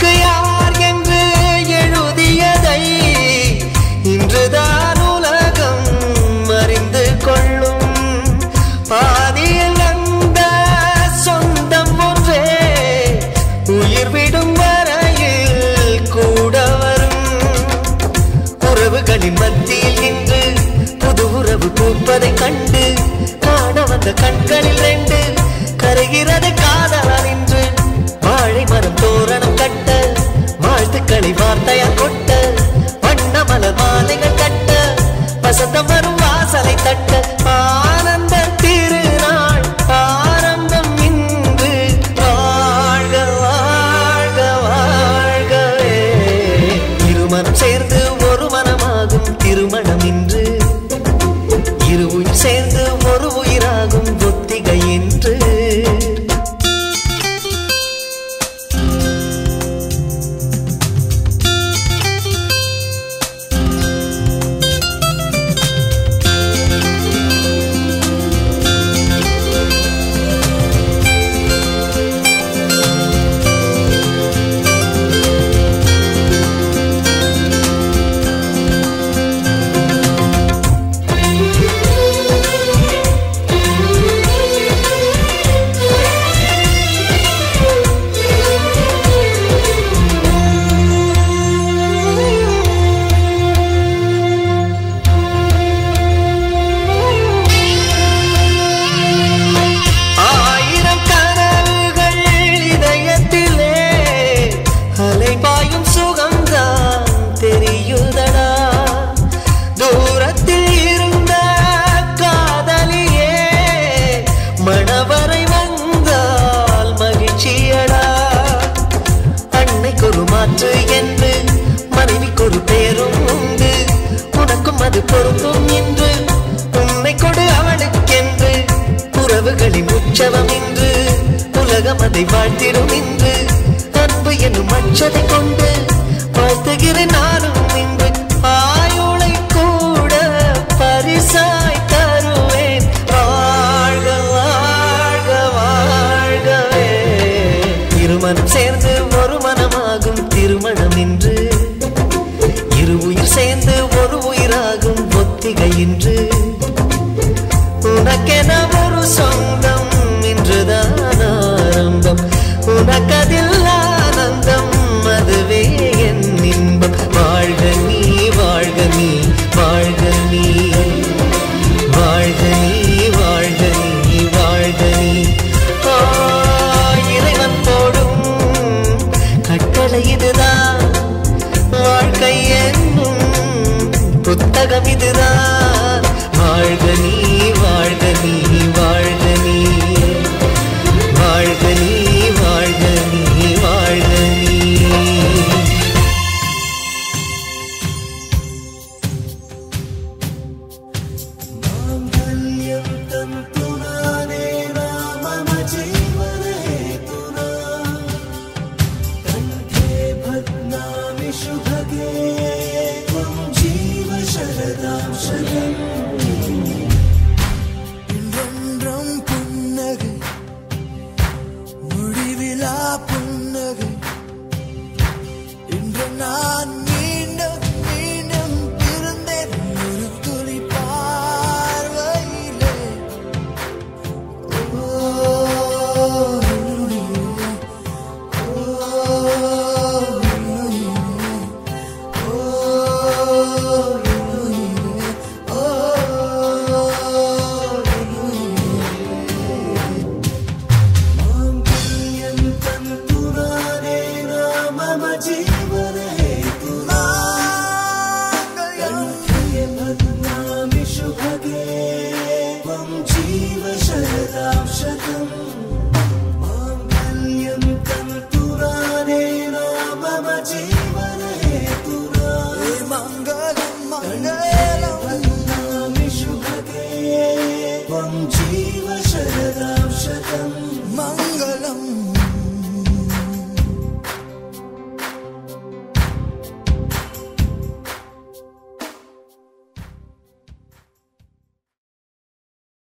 நமக்கு யார் என்று எழுதியதை இன்றுதான் உலகம் அறிந்து கொள்ளும். பாதியில் அந்த சொந்தம் ஒன்றே உயிர் விடும் வரையில் கூட வரும். உறவுகளின் மத்தியில் இன்று புது உறவு பூப்பதை கண்டு காண வந்த கண்களில் ரெண்டு கரைகிறது காதலால் இன்று. வாழை மரம் தோரணம் கட்ட வாழ்த்துக்களை வார்த்தையால் கொட்ட வண்ண மலர் மாலைகள் கட்ட வசந்தம் வரும் வாசலை தட்ட ஆனந்த திருநாள் ஆரம்பம் இன்று. வாழ்க வாழ்க வாழ்கவே இருமனம் சேர்ந்து ஒரு மனமாகும் திருமணம் இன்று. இரு உயிர் சேர்ந்து ஒரு உயிராகும் ஒத்திகை என்று. மனைவிக்கொரு பேரும் உண்டு உனக்கும் அது பொருந்தும் என்று. உன்னை கொடு அவளுக்கென்று உறவுகளின் உற்சவம் இன்று. உலகம் அதை வாழ்த்திடும் இன்று. அன்பு என்னும் அச்சதை கொண்டு வாழ்த்துகிறேன் நானும் இன்று. ஆயுளை கூட பரிசாய் தருவேன். வாழ்க வாழ்க வாழ்கவே இருமனம் சேர்ந்து ஒரு மனமாகும் திருமணம் இன்று.